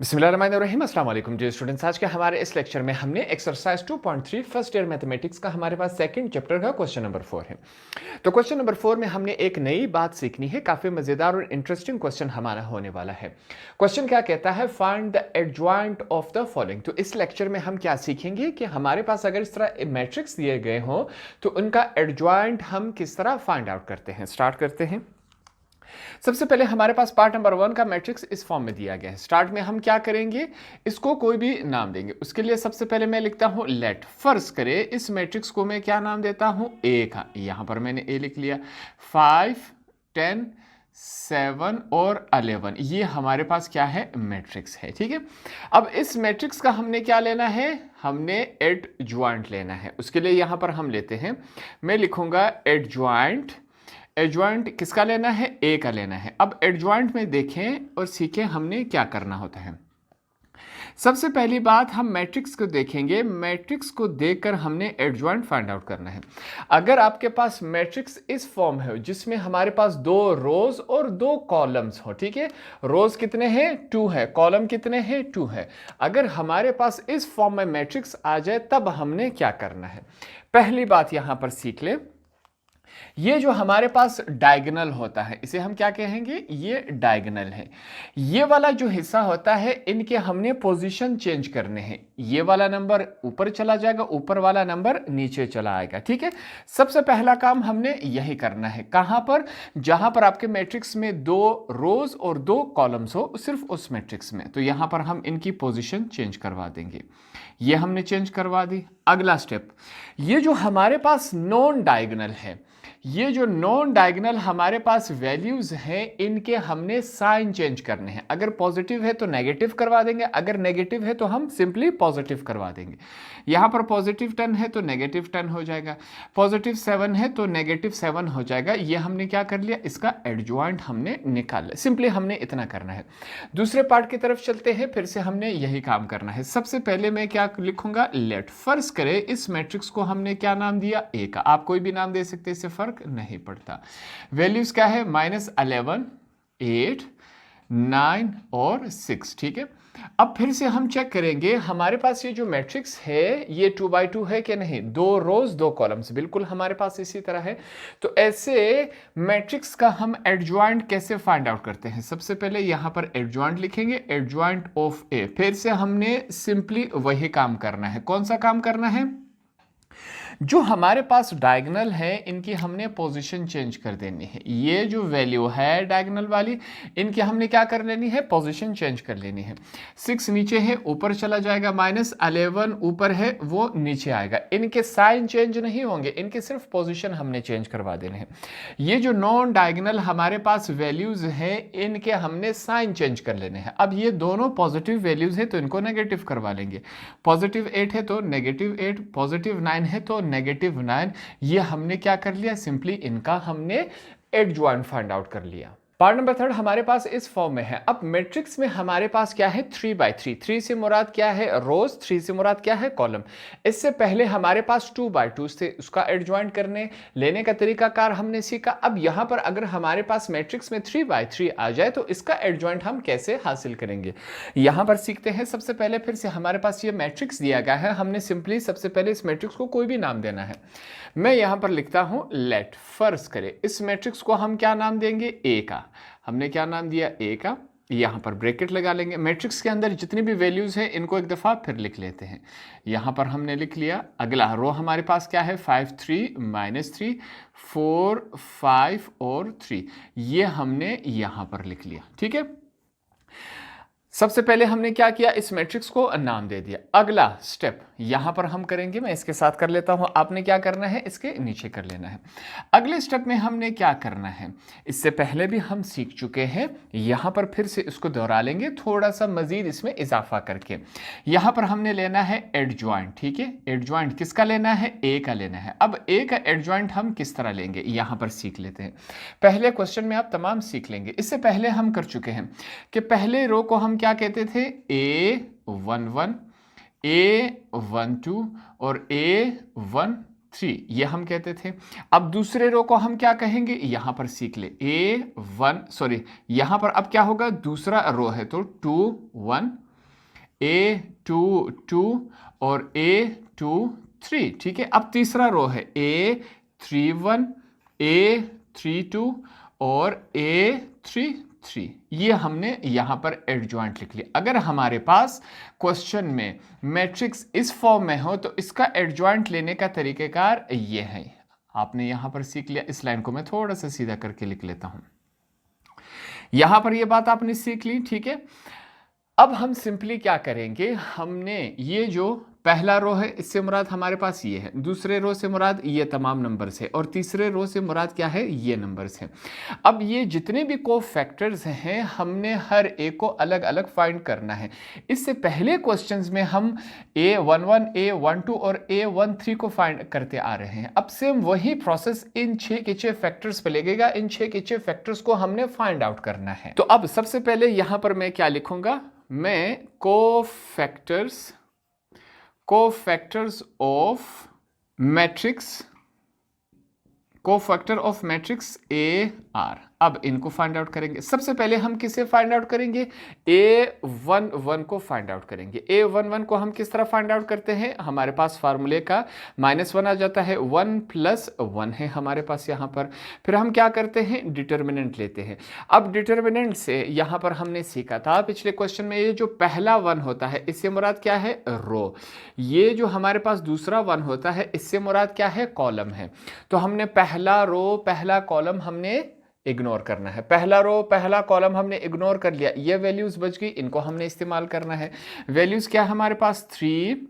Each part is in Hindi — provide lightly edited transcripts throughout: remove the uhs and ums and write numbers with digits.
बिस्मिल्लाहिर्रहमानिर्रहीम अस्सलाम वालेकुम डियर स्टूडेंट्स। आज के हमारे इस लेक्चर में हमने एक्सरसाइज 2.3 फर्स्ट ईयर मैथमेटिक्स का हमारे पास सेकंड चैप्टर का क्वेश्चन नंबर 4 है। तो क्वेश्चन नंबर 4 में हमने एक नई बात सीखनी है। काफी मजेदार और इंटरेस्टिंग क्वेश्चन हमारा होने वाला है। क्वेश्चन क्या कहता है, find the adjoint of the following. तो इस लेक्चर में हम क्या सीखेंगे कि हमारे पास अगर इस तरह मैट्रिक्स दिए गए हों तो उनका एडजॉइंट हम किस तरह फाइंड आउट करते हैं। स्टार्ट करते हैं। सबसे पहले हमारे पास पार्ट नंबर 1 का मैट्रिक्स इस फॉर्म में दिया गया है। स्टार्ट में हम क्या करेंगे, इसको कोई भी नाम देंगे। उसके लिए सबसे पहले मैं लिखता हूं लेट। फर्ज करे इस मैट्रिक्स को मैं क्या नाम देता हूं, ए का। यहां पर मैंने ए लिख लिया। 5, 10, 7 और 11 ये हमारे पास क्या है, मैट्रिक्स है। ठीक है, अब इस मैट्रिक्स का हमने क्या लेना है, हमने एडजॉइंट लेना है। उसके लिए यहां पर हम लेते हैं, मैं लिखूंगा एडजॉइंट। एडजॉइंट किसका लेना है, ए का लेना है। अब एडजॉइंट में देखें और सीखें हमने क्या करना होता है। सबसे पहली बात हम मैट्रिक्स को देखेंगे। मैट्रिक्स को देखकर हमने एडजॉइंट फाइंड आउट करना है। अगर आपके पास मैट्रिक्स इस फॉर्म है जिसमें हमारे पास 2 रोज और 2 कॉलम्स हो, ठीक है, रोज कितने हैं, 2 है, कॉलम कितने हैं, 2 है। अगर हमारे पास इस फॉर्म में मैट्रिक्स आ जाए तब हमने क्या करना है। पहली बात यहां पर सीख ले, ये जो हमारे पास डायगोनल होता है इसे हम क्या कहेंगे, ये डायगोनल है। ये वाला जो हिस्सा होता है इनके हमने पोजीशन चेंज करने हैं। ये वाला नंबर ऊपर चला जाएगा, ऊपर वाला नंबर नीचे चला आएगा। ठीक है, सबसे पहला काम हमने यही करना है। कहां पर, जहां पर आपके मैट्रिक्स में 2 रोज और 2 कॉलम्स हो, सिर्फ उस मैट्रिक्स में। तो यहां पर हम इनकी पोजीशन चेंज करवा देंगे। ये हमने चेंज करवा दी। अगला स्टेप, ये जो हमारे पास नॉन डायगोनल है, ये जो नॉन डायगोनल हमारे पास वैल्यूज हैं इनके हमने साइन चेंज करने हैं। अगर पॉजिटिव है तो नेगेटिव करवा देंगे, अगर नेगेटिव है तो हम सिंपली पॉजिटिव करवा देंगे। यहां पर पॉजिटिव 10 है तो नेगेटिव 10 हो जाएगा, पॉजिटिव 7 है तो नेगेटिव 7 हो जाएगा। ये हमने क्या कर लिया, इसका एडजॉइंट हमने निकाल लिया। सिंपली हमने इतना करना है। दूसरे पार्ट की तरफ चलते हैं, फिर से हमने यही काम करना है। सबसे पहले मैं क्या लिखूंगा, लेट। फर्ज करें इस मैट्रिक्स को हमने क्या नाम दिया, ए का। आप कोई भी नाम दे सकते हैं, इससे फर्क नहीं पड़ता। वैल्यूज क्या है, -11, 8, 9 और 6। ठीक है, अब फिर से हम चेक करेंगे हमारे पास ये जो मैट्रिक्स है ये 2 बाई 2 है कि नहीं। 2 रोज 2 कॉलम्स, बिल्कुल हमारे पास इसी तरह है। तो ऐसे मैट्रिक्स का हम एडजॉइंट कैसे फाइंड आउट करते हैं। सबसे पहले यहां पर एडजॉइंट लिखेंगे, एडजॉइंट ऑफ ए। फिर से हमने सिंपली वही काम करना है। कौन सा काम करना है, जो हमारे पास डायगोनल है इनकी हमने पोजीशन चेंज कर देनी है। ये जो वैल्यू है डायगोनल वाली, इनकी हमने क्या कर लेनी है, पोजीशन चेंज कर लेनी है। 6 नीचे है, ऊपर चला जाएगा, -11 ऊपर है, वो नीचे आएगा। इनके साइन चेंज नहीं होंगे, इनके सिर्फ पोजीशन हमने चेंज करवा देने हैं। ये जो नॉन डायगोनल हमारे पास वैल्यूज है इनके हमने साइन चेंज कर लेने हैं। अब ये दोनों पॉजिटिव वैल्यूज है तो इनको नेगेटिव करवा लेंगे। +8 है तो -8, +9 है तो -9। ये हमने क्या कर लिया, सिंपली इनका हमने एडजॉइंट फाइंड आउट कर लिया। पार्ट नंबर 3 हमारे पास इस फॉर्म में है। अब मैट्रिक्स में हमारे पास क्या है, 3 बाई 3। 3 से मुराद क्या है, रोज। 3 से मुराद क्या है, कॉलम। इससे पहले हमारे पास 2 बाई 2 से उसका एडजॉइंट करने लेने का तरीकाकार हमने सीखा। अब यहां पर अगर हमारे पास मैट्रिक्स में 3 बाई 3 आ जाए तो इसका एडजॉइंट हम कैसे हासिल करेंगे, यहां पर सीखते हैं। सबसे पहले फिर से हमारे पास ये मैट्रिक्स दिया गया है, हमने सिंपली सबसे पहले इस मैट्रिक्स को कोई भी नाम देना है। मैं यहां पर लिखता हूं लेट। फर्ज करें इस मैट्रिक्स को हम क्या नाम देंगे, ए का। हमने क्या नाम दिया, ए का। यहां पर ब्रैकेट लगा लेंगे। मैट्रिक्स के अंदर जितनी भी वैल्यूज हैं इनको एक दफा फिर लिख लेते हैं। यहां पर हमने लिख लिया। अगला रो हमारे पास क्या है, 5, 3, -3, 4, 5 और 3। ये हमने यहां पर लिख लिया। ठीक है, सबसे पहले हमने क्या किया, इस मैट्रिक्स को नाम दे दिया। अगला स्टेप यहां पर हम करेंगे, मैं इसके साथ कर लेता हूं, आपने क्या करना है, इसके नीचे कर लेना है। अगले स्टेप में हमने क्या करना है, इससे पहले भी हम सीख चुके हैं, यहां पर फिर से इसको दोहरा लेंगे, थोड़ा सा मजीद इसमें इजाफा करके। यहां पर हमने लेना है एडजॉइंट। ठीक है, एडजॉइंट किसका लेना है, ए का लेना है। अब ए का एडजॉइंट हम किस तरह लेंगे, यहां पर सीख लेते हैं। पहले क्वेश्चन में आप तमाम सीख लेंगे। इससे पहले हम कर चुके हैं कि पहले रो को हम क्या कहते थे, A11, A12 और A13 ये हम कहते थे। अब दूसरे रो को हम क्या कहेंगे, यहां पर सीख ले, यहां पर अब क्या होगा, दूसरा रो है तो 2 1 A2 और A23, ठीक है। अब तीसरा रो है A31, A32 और A33, ये हमने यहां पर एडजॉइंट लिख लिया। अगर हमारे पास क्वेश्चन में मैट्रिक्स इस फॉर्म में हो तो इसका एडजॉइंट लेने का तरीकेकार ये है, आपने यहां पर सीख लिया। इस लाइन को मैं थोड़ा सा सीधा करके लिख लेता हूं। यहां पर ये बात आपने सीख ली, ठीक है। अब हम सिंपली क्या करेंगे, हमने ये जो पहला रो है इससे मुराद हमारे पास ये है, दूसरे रो से मुराद ये तमाम नंबर्स है, और तीसरे रो से मुराद क्या है, ये नंबर्स हैं। अब ये जितने भी कोफैक्टर्स हैं हमने हर एक को अलग अलग फाइंड करना है। इससे पहले क्वेश्चंस में हम A11, A12 और A13 को फाइंड करते आ रहे हैं। अब सेम वही प्रोसेस इन 6 के 6 फैक्टर्स पे लगेगा। इन 6 के 6 फैक्टर्स को हमने फाइंड आउट करना है। तो अब सबसे पहले यहां पर मैं क्या लिखूंगा, मैं कोफैक्टर्स ऑफ मैट्रिक्स AR, अब इनको फाइंड आउट करेंगे। सबसे पहले हम किसे फाइंड आउट करेंगे, A11 को फाइंड आउट करेंगे। A11 को हम किस तरह फाइंड आउट करते हैं, हमारे पास फार्मूले का -1 आ जाता है, 1 + 1 है हमारे पास यहाँ पर। फिर हम क्या करते हैं, डिटर्मिनेंट लेते हैं। अब डिटर्मिनेंट से यहाँ पर हमने सीखा था पिछले क्वेश्चन में, ये जो पहला 1 होता है इससे मुराद क्या है, रो। ये जो हमारे पास दूसरा 1 होता है इससे मुराद क्या है, कॉलम है। तो हमने पहला रो पहला कॉलम हमने इग्नोर करना है। पहला रो पहला कॉलम हमने इग्नोर कर लिया, ये वैल्यूज बच गई, इनको हमने इस्तेमाल करना है। वैल्यूज क्या है हमारे पास, 3,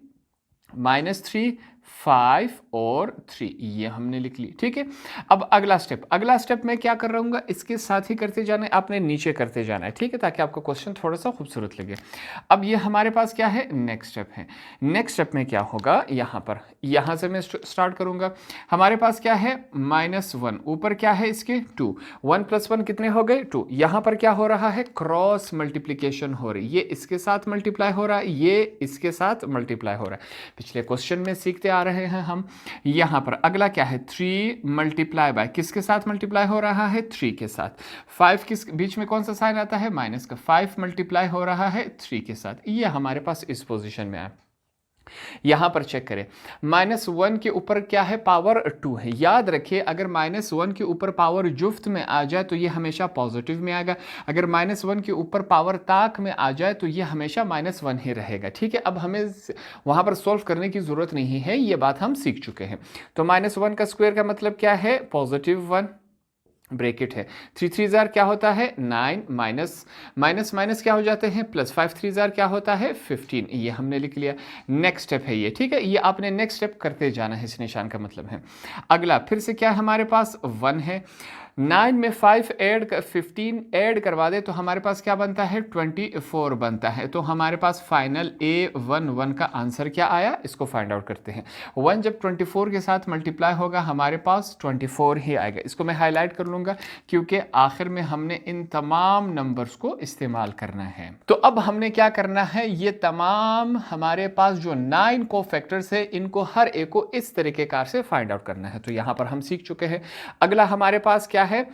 -3, 5 और 3, ये हमने लिख ली, ठीक है। अब अगला स्टेप मैं क्या कर रहूंगा, इसके साथ ही करते जाना है, आपने नीचे करते जाना है, ठीक है, ताकि आपको क्वेश्चन थोड़ा सा खूबसूरत लगे। अब ये हमारे पास क्या है, नेक्स्ट स्टेप है। नेक्स्ट स्टेप में क्या होगा, यहाँ से मैं स्टार्ट करूंगा। हमारे पास क्या है, -1, ऊपर क्या है इसके 2, 1 + 1 कितने हो गए, 2। यहाँ पर क्या हो रहा है, क्रॉस मल्टीप्लीकेशन हो रही है, ये इसके साथ मल्टीप्लाई हो रहा है, ये इसके साथ मल्टीप्लाई हो रहा है। पिछले क्वेश्चन में सीखते आ रहे हैं हम। यहां पर अगला क्या है, 3 × किसके साथ मल्टीप्लाई हो रहा है, 3 के साथ। 5 किस बीच में कौन सा साइन आता है, माइनस का। 5 मल्टीप्लाई हो रहा है 3 के साथ, ये हमारे पास इस पोजीशन में आया। यहां पर चेक करें, -1 के ऊपर क्या है, पावर 2 है। याद रखिए अगर -1 के ऊपर पावर जुफ्त में आ जाए तो ये हमेशा पॉजिटिव में आएगा, अगर -1 के ऊपर पावर ताक में आ जाए तो ये हमेशा -1 ही रहेगा, ठीक है। अब हमें वहां पर सोल्व करने की जरूरत नहीं है, ये बात हम सीख चुके हैं। तो -1 का स्क्वायर का मतलब क्या है, +1 ब्रैकेट है। 3 3 जार क्या होता है, 9, माइनस क्या हो जाते हैं, +5 3 जार क्या होता है, 15, ये हमने लिख लिया। नेक्स्ट स्टेप है ये, ठीक है, ये आपने नेक्स्ट स्टेप करते जाना है, इस निशान का मतलब है। अगला फिर से क्या हमारे पास 1 है, 9 में 15 ऐड करवा दे तो हमारे पास क्या बनता है, 24 बनता है। तो हमारे पास फाइनल A11 का आंसर क्या आया, इसको फाइंड आउट करते हैं। 1 जब 24 के साथ मल्टीप्लाई होगा हमारे पास 24 ही आएगा। इसको मैं हाईलाइट कर लूंगा क्योंकि आखिर में हमने इन तमाम नंबर्स को इस्तेमाल करना है। तो अब हमने क्या करना है, ये तमाम हमारे पास जो 9 कोफैक्टर्स है इनको हर एक को इस तरीकेकार से फाइंड आउट करना है। तो यहां पर हम सीख चुके हैं। अगला हमारे पास क्या है,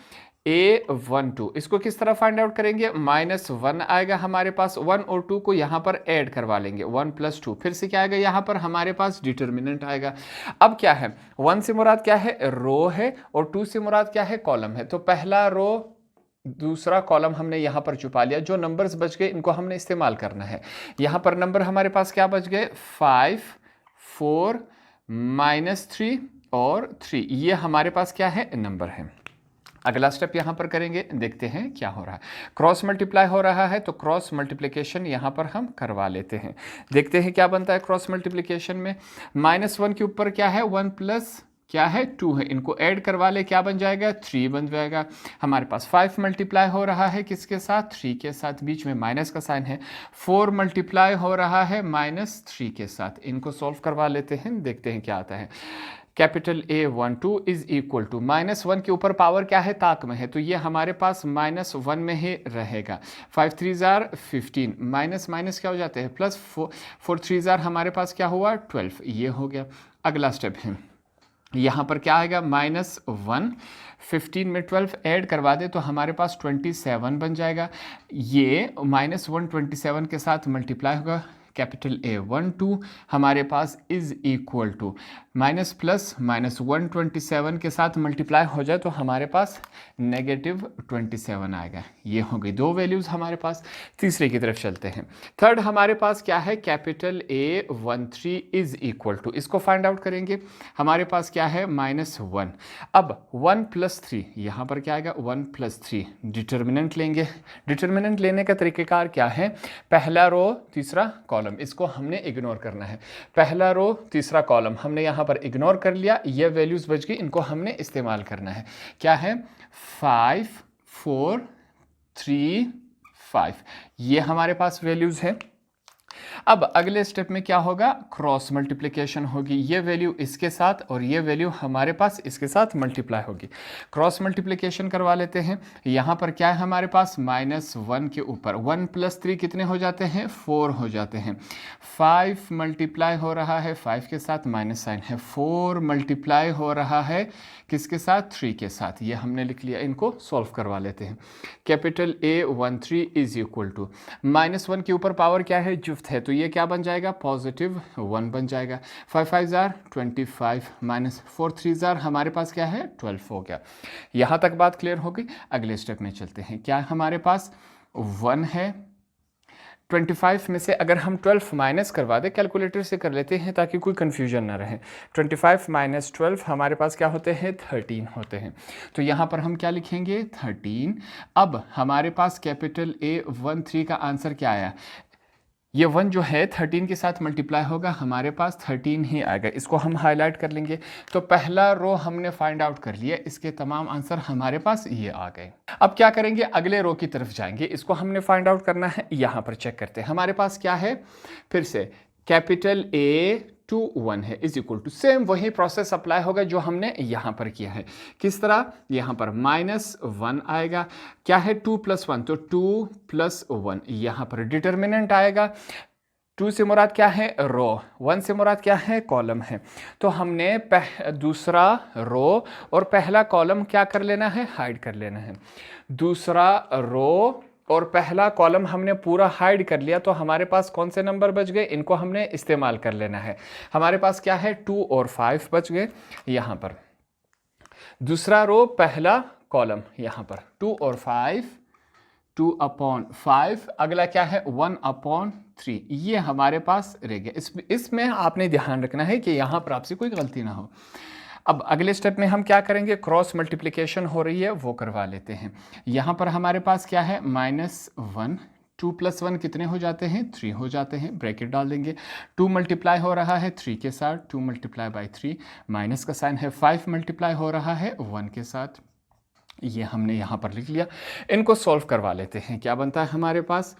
A12, इसको किस तरह फाइंड आउट करेंगे, -1 आएगा हमारे पास, 1 और 2 को यहां पर ऐड करवा लेंगे, 1 + 2। फिर से क्या आएगा, यहां पर हमारे पास डिटर्मिनेंट आएगा। अब क्या है, 1 से मुराद क्या है, रो है, और 2 से मुराद क्या है, कॉलम है। तो पहला रो दूसरा कॉलम हमने यहां पर छुपा लिया, जो नंबर्स बच गए इनको हमने इस्तेमाल करना है। यहां पर नंबर हमारे पास क्या बच गए, 5, 4, -3 और 3, ये हमारे पास क्या है, नंबर है। अगला स्टेप यहां पर करेंगे, देखते हैं क्या हो रहा है। क्रॉस मल्टीप्लाई हो रहा है तो क्रॉस मल्टीप्लिकेशन यहां पर हम करवा लेते हैं, देखते हैं क्या बनता है क्रॉस मल्टीप्लिकेशन में। -1 के ऊपर क्या है, 1 + क्या है, 2 है, इनको ऐड करवा ले, क्या बन जाएगा, 3 बन जाएगा। हमारे पास 5 मल्टीप्लाई हो रहा है किसके साथ, 3 के साथ, बीच में माइनस का साइन है। 4 मल्टीप्लाई हो रहा है -3 के साथ, इनको सॉल्व करवा लेते हैं, देखते हैं क्या आता है। कैपिटल A12 = -1 के ऊपर पावर क्या है, ताक में है, तो ये हमारे पास -1 में ही रहेगा। 5 3 जार 15, माइनस क्या हो जाते हैं, +4 3 जार हमारे पास क्या हुआ, 12, ये हो गया। अगला स्टेप है, यहाँ पर क्या आएगा, -1, 15 में 12 ऐड करवा दे तो हमारे पास 27 बन जाएगा। ये -1 27 के साथ मल्टीप्लाई होगा कैपिटल A 1 2 हमारे पास is equal to minus plus minus 127 के साथ मल्टीप्लाई हो जाए तो हमारे पास नेगेटिव 27 आएगा। ये हो गई दो वैल्यूज़ हमारे पास। तीसरे की तरफ चलते हैं। थर्ड हमारे पास क्या है, capital A 1 3 is equal to, इसको फाइंड आउट करेंगे। हमारे पास क्या है -1। अब 1 + 3 यहाँ पर क्या आएगा 1 + 3 डिटर्मिनेंट लेंगे। डिटर्मिनेंट लेने का तरीक़ेकार क्या है, पहला रो तीसरा कॉलम, इसको हमने इग्नोर करना है। पहला रो तीसरा कॉलम हमने यहाँ पर इग्नोर कर लिया, ये वैल्यूज़ बच गई, इनको हमने इस्तेमाल करना है। क्या है 5 4 3 5, ये हमारे पास वैल्यूज़ है। अब अगले स्टेप में क्या होगा, क्रॉस मल्टीप्लिकेशन होगी। ये वैल्यू इसके साथ और ये वैल्यू हमारे पास इसके साथ मल्टीप्लाई होगी। क्रॉस मल्टीप्लिकेशन करवा लेते हैं। यहाँ पर क्या है हमारे पास -1 के ऊपर 1 + 3 कितने हो जाते हैं 4 हो जाते हैं। 5 मल्टीप्लाई हो रहा है 5 के साथ माइनस साइन है, 4 मल्टीप्लाई हो रहा है किसके साथ 3 के साथ। ये हमने लिख लिया, इनको सॉल्व करवा लेते हैं। Capital A 1 3 is equal to -1 के ऊपर पावर क्या है जुफ्त है, तो ये क्या बन जाएगा +1 बन जाएगा। 5 5 25 -4 3 हमारे पास क्या है 12 हो गया। यहाँ तक बात क्लियर हो गई। अगले स्टेप में चलते हैं। क्या हमारे पास 1 है, 25 में से अगर हम 12 माइनस करवा दें, कैलकुलेटर से कर लेते हैं ताकि कोई कन्फ्यूजन ना रहे। 25 - 12 हमारे पास क्या होते हैं 13 होते हैं। तो यहाँ पर हम क्या लिखेंगे 13। अब हमारे पास कैपिटल A 1 3 का आंसर क्या आया, ये 1 जो है 13 के साथ मल्टीप्लाई होगा, हमारे पास 13 ही आएगा। इसको हम हाईलाइट कर लेंगे। तो पहला रो हमने फाइंड आउट कर लिया, इसके तमाम आंसर हमारे पास ये आ गए। अब क्या करेंगे, अगले रो की तरफ जाएंगे, इसको हमने फाइंड आउट करना है। यहाँ पर चेक करते हैं, हमारे पास क्या है, फिर से कैपिटल A 2 1 है इज इक्वल टू, सेम वही प्रोसेस अप्लाई होगा जो हमने यहाँ पर किया है। किस तरह, यहाँ पर -1 आएगा, क्या है 2 + 1 तो 2 + 1, यहाँ पर डिटर्मिनेंट आएगा। 2 से मुराद क्या है रो, 1 से मुराद क्या है कॉलम है। तो हमने दूसरा रो और पहला कॉलम क्या कर लेना है, हाइड कर लेना है। दूसरा रो और पहला कॉलम हमने पूरा हाइड कर लिया, तो हमारे पास कौन से नंबर बच गए, इनको हमने इस्तेमाल कर लेना है। हमारे पास क्या है 2 और 5 बच गए यहाँ पर। दूसरा रो पहला कॉलम यहाँ पर 2 और 5, 2/5, अगला क्या है 1/3, ये हमारे पास रह गया। इसमें आपने ध्यान रखना है कि यहाँ पर आपसे कोई गलती ना हो। अब अगले स्टेप में हम क्या करेंगे, क्रॉस मल्टीप्लिकेशन हो रही है वो करवा लेते हैं। यहाँ पर हमारे पास क्या है -1, 2 + 1 कितने हो जाते हैं 3 हो जाते हैं, ब्रैकेट डाल देंगे। 2 मल्टीप्लाई हो रहा है 3 के साथ, 2 × 3 माइनस का साइन है। 5 मल्टीप्लाई हो रहा है 1 के साथ, ये हमने यहाँ पर लिख लिया। इनको सॉल्व करवा लेते हैं। क्या बनता है हमारे पास,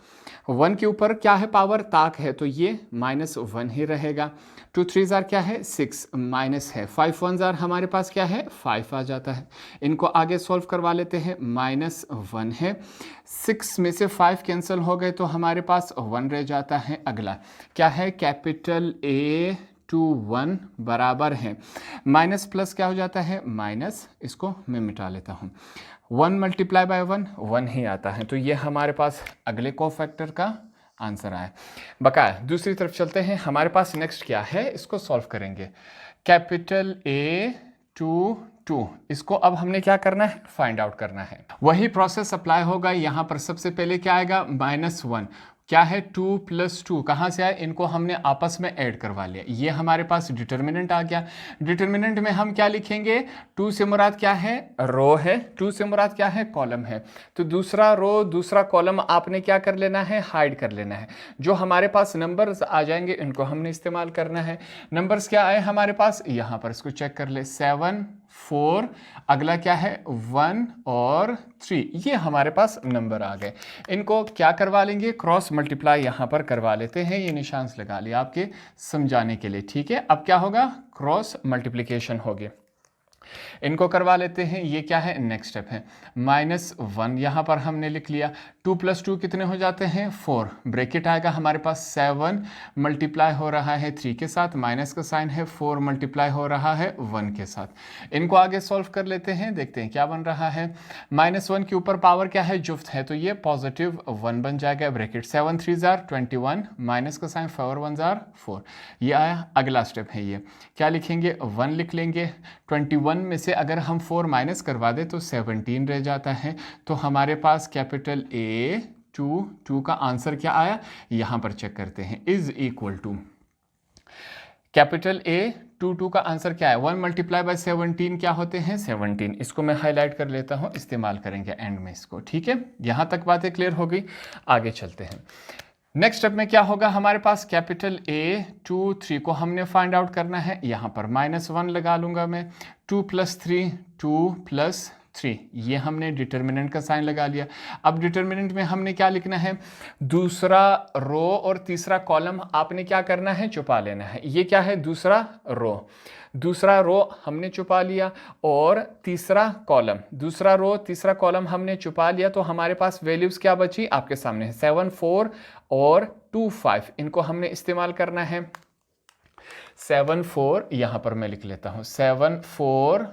1 के ऊपर क्या है पावर ताक है, तो ये -1 ही रहेगा। 2 3 क्या है 6 माइनस है, 5 1 हमारे पास क्या है 5 आ जाता है। इनको आगे सॉल्व करवा लेते हैं। -1 है, 6 में से 5 कैंसिल हो गए तो हमारे पास 1 रह जाता है। अगला क्या है, कैपिटल A 2 1 बराबर है, माइनस प्लस क्या हो जाता है माइनस, इसको मैं मिटा लेता हूँ। 1 × 1 1 ही आता है। तो ये हमारे पास अगले कोफैक्टर का आंसर आया। बकाया दूसरी तरफ चलते हैं। हमारे पास नेक्स्ट क्या है, इसको सॉल्व करेंगे। कैपिटल A 2 2, इसको अब हमने क्या करना है फाइंड आउट करना है। वही प्रोसेस अप्लाई होगा। यहाँ पर सबसे पहले क्या आएगा -1, क्या है 2 + 2 कहाँ से आए, इनको हमने आपस में ऐड करवा लिया। ये हमारे पास डिटर्मिनेंट आ गया। डिटर्मिनेंट में हम क्या लिखेंगे, 2 से मुराद क्या है रो है, 2 से मुराद क्या है कॉलम है। तो दूसरा रो दूसरा कॉलम आपने क्या कर लेना है हाइड कर लेना है। जो हमारे पास नंबर्स आ जाएंगे इनको हमने इस्तेमाल करना है। नंबर्स क्या आए हमारे पास, यहाँ पर इसको चेक कर ले, 7 4, अगला क्या है 1 और 3, ये हमारे पास नंबर आ गए। इनको क्या करवा लेंगे, क्रॉस मल्टीप्लाई यहाँ पर करवा लेते हैं। ये निशान लगा लिया आपके समझाने के लिए, ठीक है। अब क्या होगा, क्रॉस मल्टीप्लिकेशन होगी। इनको करवा लेते हैं। ये क्या है नेक्स्ट स्टेप है, -1 यहाँ पर हमने लिख लिया। 2 + 2 कितने हो जाते हैं 4, ब्रैकेट आएगा हमारे पास 7 मल्टीप्लाई हो रहा है 3 के साथ, माइनस का साइन है, 4 मल्टीप्लाई हो रहा है 1 के साथ। इनको आगे सॉल्व कर लेते हैं, देखते हैं क्या बन रहा है। -1 के ऊपर पावर क्या है, जुफ्त है, तो ये पॉजिटिव 1 बन जाएगा, ब्रैकेट 7 3 21, माइनस का साइन 4 1 4, ये आया। अगला स्टेप है ये, क्या लिखेंगे 1 लिख लेंगे। 21 में से अगर हम 4 माइनस करवा दें तो 17 रह जाता है। तो हमारे पास कैपिटल A 2 का आंसर क्या आया, यहां पर चेक करते हैं, is equal to capital A 2 का आंसर क्या है, 1 मल्टीप्लाई बाय 17 क्या होते हैं 17। इसको मैं हाईलाइट कर लेता हूं, इस्तेमाल करेंगे एंड में इसको, ठीक है। यहां तक बातें क्लियर हो गई, आगे चलते हैं। नेक्स्ट स्टेप में क्या होगा हमारे पास, कैपिटल A 2 3 को हमने फाइंड आउट करना है। यहाँ पर -1 लगा लूँगा मैं, 2 + 3 2 + 3, ये हमने डिटर्मिनेंट का साइन लगा लिया। अब डिटर्मिनेंट में हमने क्या लिखना है, दूसरा रो और तीसरा कॉलम आपने क्या करना है, छुपा लेना है। ये क्या है, दूसरा रो हमने छुपा लिया, और तीसरा कॉलम, दूसरा रो तीसरा कॉलम हमने छुपा लिया। तो हमारे पास वैल्यूज क्या बची, आपके सामने है 7 4 और 2 5, इनको हमने इस्तेमाल करना है। 7 4 यहां पर मैं लिख लेता हूं, 7 4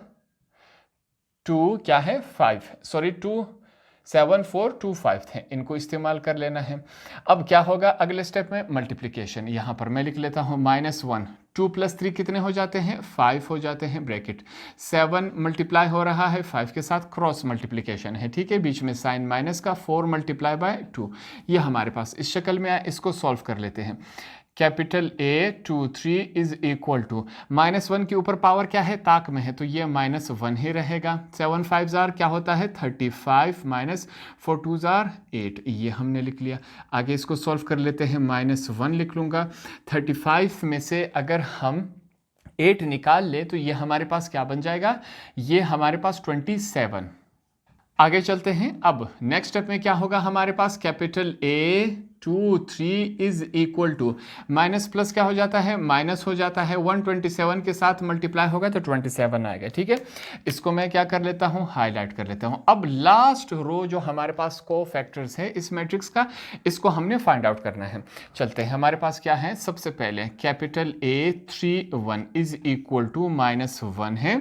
2 क्या है 5, सॉरी 7 4 2 5 थे, इनको इस्तेमाल कर लेना है। अब क्या होगा अगले स्टेप में, मल्टीप्लिकेशन। यहां पर मैं लिख लेता हूं -1, 2 + 3 कितने हो जाते हैं 5 हो जाते हैं, ब्रैकेट 7 मल्टीप्लाई हो रहा है 5 के साथ, क्रॉस मल्टीप्लिकेशन है, ठीक है, बीच में साइन माइनस का, 4 मल्टीप्लाई बाय 2, ये हमारे पास इस शक्ल में आया। इसको सॉल्व कर लेते हैं। Capital A 2 3 is equal to, -1 के ऊपर पावर क्या है, ताक में है, तो ये -1 ही रहेगा। 7 5 जार क्या होता है 35, -4 2 जार 8, ये हमने लिख लिया। आगे इसको सॉल्व कर लेते हैं, -1 लिख लूँगा। 35 में से अगर हम 8 निकाल ले तो ये हमारे पास क्या बन जाएगा, ये हमारे पास 27। आगे चलते हैं। अब नेक्स्ट स्टेप में क्या होगा हमारे पास, capital A 2 3 is equal to, minus plus क्या हो जाता है, माइनस हो जाता है, 127 के साथ मल्टीप्लाई होगा तो 27 आएगा, ठीक है। इसको मैं क्या कर लेता हूं, हाईलाइट कर लेता हूं। अब लास्ट रो जो हमारे पास को फैक्टर्स है इस मैट्रिक्स का, इसको हमने फाइंड आउट करना है। चलते हैं, हमारे पास क्या है, सबसे पहले capital A 3 1 is equal to -1 है।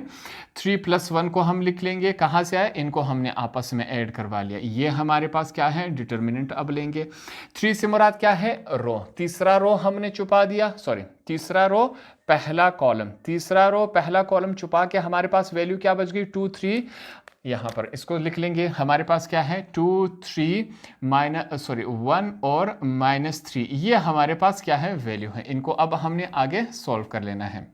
3 + 1 को हम लिख लेंगे, कहाँ से आए, इनको हमने आपस में ऐड करवा लिया। ये हमारे पास क्या है, डिटर्मिनेंट अब लेंगे। 3 से मुराद क्या है, रो, तीसरा रो हमने छुपा दिया, सॉरी तीसरा रो पहला कॉलम, तीसरा रो पहला कॉलम छुपा के हमारे पास वैल्यू क्या बच गई 2 3, यहां पर इसको लिख लेंगे। हमारे पास क्या है 2 3 1 और -3, ये हमारे पास क्या है वैल्यू है। इनको अब हमने आगे सॉल्व कर लेना है।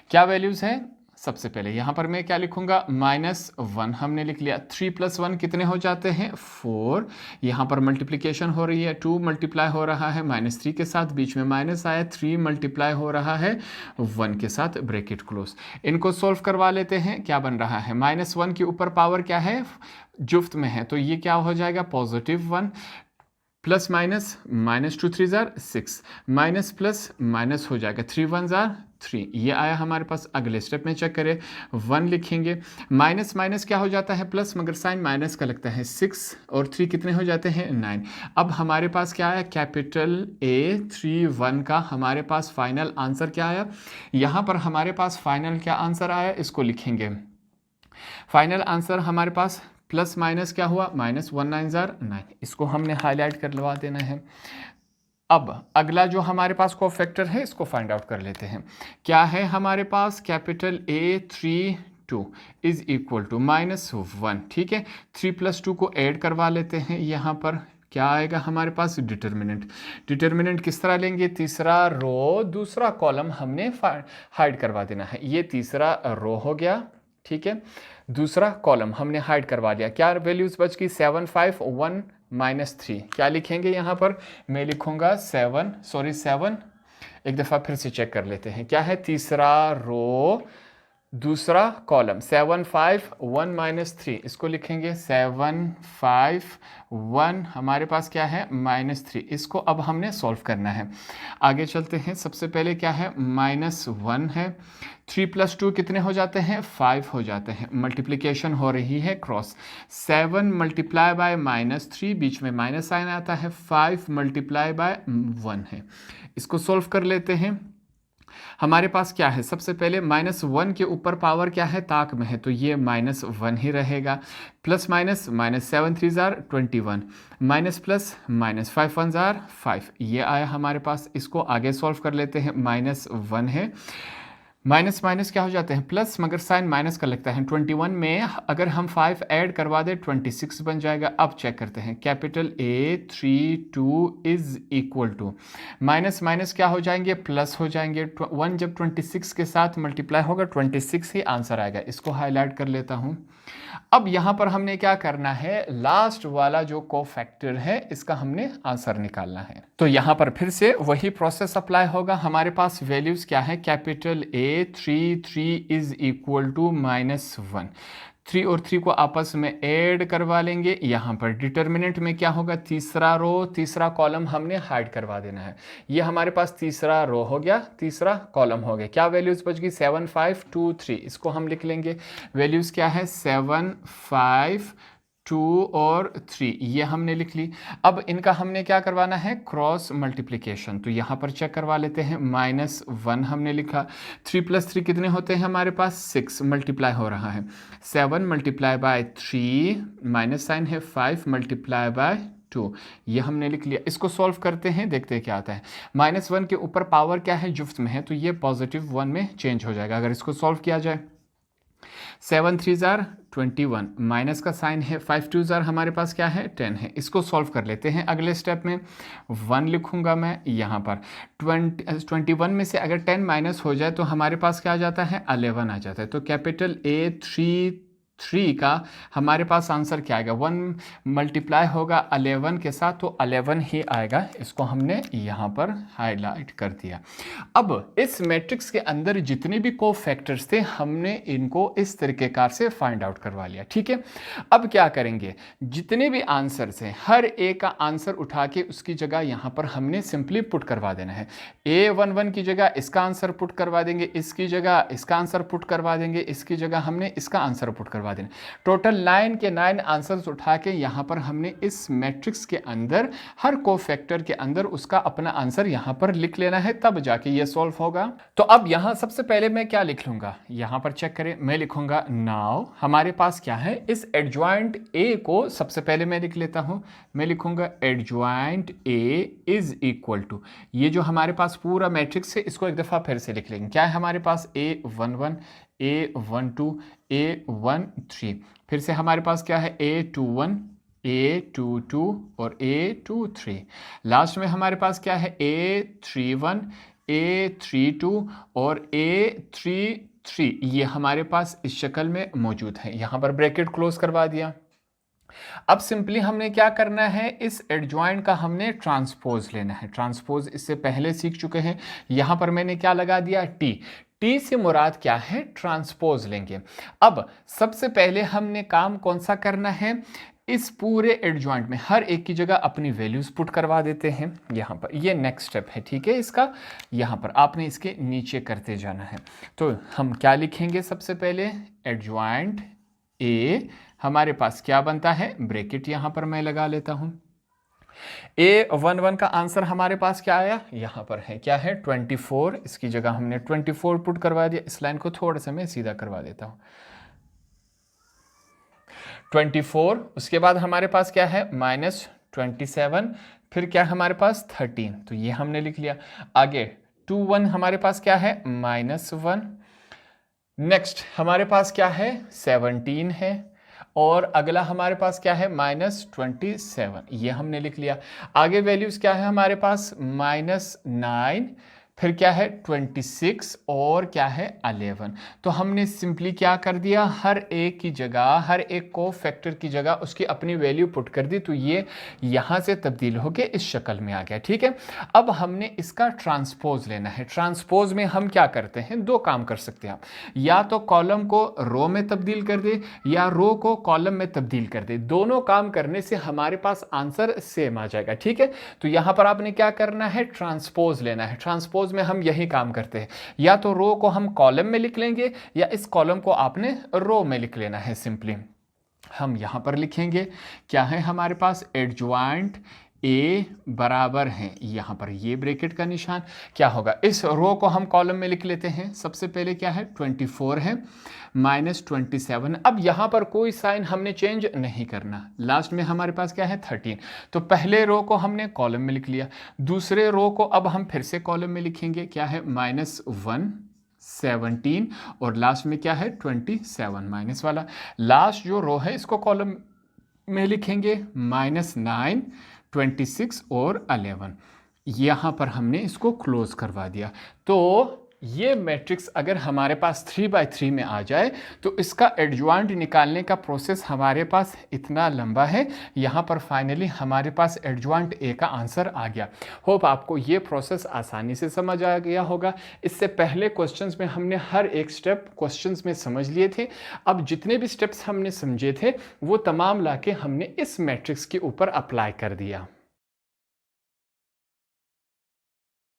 क्या वैल्यूज है, सबसे पहले यहां पर मैं क्या लिखूंगा, -1 हमने लिख लिया। 3 + 1 कितने हो जाते हैं 4, यहां पर मल्टीप्लिकेशन हो रही है, 2 मल्टीप्लाई हो रहा है -3 के साथ, बीच में माइनस आया, 3 मल्टीप्लाई हो रहा है 1 के साथ, ब्रैकेट क्लोज। इनको सोल्व करवा लेते हैं। क्या बन रहा है, -1 के ऊपर पावर क्या है, जुफ्त में है, तो ये क्या हो जाएगा +1, plus minus, -2 3 jar 6, minus plus minus हो जाएगा, 3 1 जार 3, ये आया हमारे पास। अगले स्टेप में चेक करें, 1 लिखेंगे, माइनस माइनस क्या हो जाता है प्लस, मगर साइन माइनस का लगता है, 6 और 3 कितने हो जाते हैं 9। अब हमारे पास क्या आया, कैपिटल A 3 1 का हमारे पास फाइनल आंसर क्या आया, यहाँ पर हमारे पास फाइनल क्या आंसर आया, इसको लिखेंगे। फाइनल आंसर हमारे पास प्लस माइनस क्या हुआ, -1 9 जार 9, इसको हमने हाईलाइट करवा देना है। अब अगला जो हमारे पास को फैक्टर है, इसको फाइंड आउट कर लेते हैं। क्या है हमारे पास, capital A 3 2 is equal to -1, ठीक है। 3 + 2 को ऐड करवा लेते हैं। यहाँ पर क्या आएगा हमारे पास, डिटर्मिनेंट। डिटर्मिनेंट किस तरह लेंगे, तीसरा रो दूसरा कॉलम हमने हाइड करवा देना है। ये तीसरा रो हो गया, ठीक है, दूसरा कॉलम हमने हाइड करवा लिया। क्या वैल्यूज बच गई, 7 5 1 -3, क्या लिखेंगे यहाँ पर, मैं लिखूंगा 7, एक दफ़ा फिर से चेक कर लेते हैं। क्या है, तीसरा रो दूसरा कॉलम 7 5 1 -3, इसको लिखेंगे 7 5 1, हमारे पास क्या है -3, इसको अब हमने सॉल्व करना है। आगे चलते हैं, सबसे पहले क्या है -1 है, 3 + 2 कितने हो जाते हैं 5 हो जाते हैं, मल्टीप्लिकेशन हो रही है क्रॉस, 7 × -3, बीच में माइनस साइन आता है, 5 × 1 है, इसको सॉल्व कर लेते हैं। हमारे पास क्या है, सबसे पहले -1 के ऊपर पावर क्या है ताक में है, तो ये -1 ही रहेगा, प्लस माइनस -7 3 ज़ार 21, माइनस प्लस -5 1 ज़ार 5, ये आया हमारे पास। इसको आगे सॉल्व कर लेते हैं, -1 है, माइनस माइनस क्या हो जाते हैं प्लस, मगर साइन माइनस का लगता है, 21 में अगर हम 5 ऐड करवा दें 26 बन जाएगा। अब चेक करते हैं, capital A32 is equal to, minus minus क्या हो जाएंगे प्लस हो जाएंगे, 1 जब 26 के साथ मल्टीप्लाई होगा 26 ही आंसर आएगा। इसको हाईलाइट कर लेता हूं। अब यहां पर हमने क्या करना है, लास्ट वाला जो कोफैक्टर है इसका हमने आंसर निकालना है। तो यहां पर फिर से वही प्रोसेस अप्लाई होगा। हमारे पास वैल्यूज क्या है, capital A33 is equal to -1, 3 और 3 को आपस में ऐड करवा लेंगे। यहाँ पर डिटर्मिनेंट में क्या होगा, तीसरा रो तीसरा कॉलम हमने हाइड करवा देना है। ये हमारे पास तीसरा रो हो गया, तीसरा कॉलम हो गया। क्या वैल्यूज बच गई, 7 5 2 3, इसको हम लिख लेंगे। वैल्यूज क्या है 7 5 2 और 3, ये हमने लिख ली। अब इनका हमने क्या करवाना है, क्रॉस मल्टीप्लिकेशन। तो यहाँ पर चेक करवा लेते हैं, -1 हमने लिखा, 3 + 3 कितने होते हैं हमारे पास 6, मल्टीप्लाई हो रहा है, 7 × 3 माइनस साइन है, 5 × 2, ये हमने लिख लिया। इसको सॉल्व करते हैं, देखते हैं क्या आता है। -1 के ऊपर पावर क्या है जुफ्त में है, तो ये +1 में चेंज हो जाएगा। अगर इसको सॉल्व किया जाए, 7 3 ज़ार 21, माइनस का साइन है, 5 2 ज़ार हमारे पास क्या है 10 है। इसको सॉल्व कर लेते हैं। अगले स्टेप में 1 लिखूंगा मैं यहाँ पर, 21 में से अगर 10 माइनस हो जाए तो हमारे पास क्या आ जाता है 11 आ जाता है। तो कैपिटल A33 का हमारे पास आंसर क्या आएगा, 1 मल्टीप्लाई होगा 11 के साथ, तो 11 ही आएगा। इसको हमने यहाँ पर हाईलाइट कर दिया। अब इस मैट्रिक्स के अंदर जितने भी कोफैक्टर्स थे हमने इनको इस तरीकेकार से फाइंड आउट करवा लिया, ठीक है। अब क्या करेंगे, जितने भी आंसर्स हैं हर एक का आंसर उठा के उसकी जगह यहाँ पर हमने सिंपली पुट करवा देना है। A11 की जगह इसका आंसर पुट करवा देंगे, इसकी जगह इसका आंसर पुट करवा देंगे, इसकी जगह हमने इसका आंसर पुट करवा देना। टोटल 9 के 9 आंसर्स उठा के यहाँ पर हमने इस मैट्रिक्स के अंदर हर कोफैक्टर के अंदर उसका अपना आंसर यहाँ पर लिख लेना है, तब जाके ये सॉल्व होगा। तो अब यहाँ सबसे पहले मैं क्या लिख लूंगा, यहाँ पर चेक करें, मैं लिखूंगा नाउ हमारे पास क्या है, इस एडजॉइंट A को सबसे पहले मैं लिख लेता हूँ। मैं लिखूंगा adjoint A is equal to, ये जो हमारे पास पूरा मैट्रिक्स है इसको एक दफ़ा फिर से लिख लेंगे। क्या है हमारे पास A11 A12 A13, फिर से हमारे पास क्या है A21 A22 और A23, लास्ट में हमारे पास क्या है A31 A32 और A33, ये हमारे पास इस शक्ल में मौजूद है। यहाँ पर ब्रैकेट क्लोज करवा दिया। अब सिंपली हमने क्या करना है, इस एडजॉइंट का हमने ट्रांसपोज लेना है। ट्रांसपोज इससे पहले सीख चुके हैं। यहाँ पर मैंने क्या लगा दिया, टी से मुराद क्या है, ट्रांसपोज लेंगे। अब सबसे पहले हमने काम कौन सा करना है, इस पूरे एडजॉइंट में हर एक की जगह अपनी वैल्यूज पुट करवा देते हैं यहाँ पर। ये नेक्स्ट स्टेप है, ठीक है। इसका यहाँ पर आपने इसके नीचे करते जाना है। तो हम क्या लिखेंगे, सबसे पहले एडजॉइंट A हमारे पास क्या बनता है, ब्रैकेट यहाँ पर मैं लगा लेता हूँ। A11 का आंसर हमारे पास क्या आया, यहाँ पर है, क्या है 24, इसकी जगह हमने 24 पुट करवा दिया। इस लाइन को थोड़ा सा मैं सीधा करवा देता हूँ, 24, उसके बाद हमारे पास क्या है -27, फिर क्या हमारे पास 13, तो ये हमने लिख लिया। आगे 21 हमारे पास क्या है -1, नेक्स्ट हमारे पास क्या है 17 है, और अगला हमारे पास क्या है -27, ये हमने लिख लिया। आगे वैल्यूज क्या है हमारे पास -9, फिर क्या है 26 और क्या है 11। तो हमने सिंपली क्या कर दिया, हर एक की जगह, हर एक को फैक्टर की जगह उसकी अपनी वैल्यू पुट कर दी, तो ये यहाँ से तब्दील होके इस शक्ल में आ गया। ठीक है, अब हमने इसका ट्रांसपोज लेना है। ट्रांसपोज में हम क्या करते हैं, दो काम कर सकते हैं आप, या तो कॉलम को रो में तब्दील कर दे या रो को कॉलम में तब्दील कर दे। दोनों काम करने से हमारे पास आंसर सेम आ जाएगा। ठीक है, तो यहां पर आपने क्या करना है, ट्रांसपोज लेना है। ट्रांसपोज में हम यही काम करते हैं, या तो रो को हम कॉलम में लिख लेंगे या इस कॉलम को आपने रो में लिख लेना है। सिंपली हम यहां पर लिखेंगे क्या है हमारे पास, एडजॉइंट ए बराबर है, यहां पर ये ब्रैकेट का निशान क्या होगा, इस रो को हम कॉलम में लिख लेते हैं। सबसे पहले क्या है 24 है माइनस 27। अब यहां पर कोई साइन हमने चेंज नहीं करना। लास्ट में हमारे पास क्या है 13। तो पहले रो को हमने कॉलम में लिख लिया, दूसरे रो को अब हम फिर से कॉलम में लिखेंगे, क्या है -1 17 और लास्ट में क्या है 27 माइनस वाला। लास्ट जो रो है इसको कॉलम में लिखेंगे -9 26 और 11। यहाँ पर हमने इसको क्लोज करवा दिया। तो ये मैट्रिक्स अगर हमारे पास 3/3 में आ जाए तो इसका एडजॉइंट निकालने का प्रोसेस हमारे पास इतना लंबा है। यहाँ पर फाइनली हमारे पास एडजॉइंट ए का आंसर आ गया। होप आपको ये प्रोसेस आसानी से समझ आ गया होगा। इससे पहले क्वेश्चंस में हमने हर एक स्टेप क्वेश्चंस में समझ लिए थे। अब जितने भी स्टेप्स हमने समझे थे वो तमाम लाके हमने इस मैट्रिक्स के ऊपर अप्लाई कर दिया।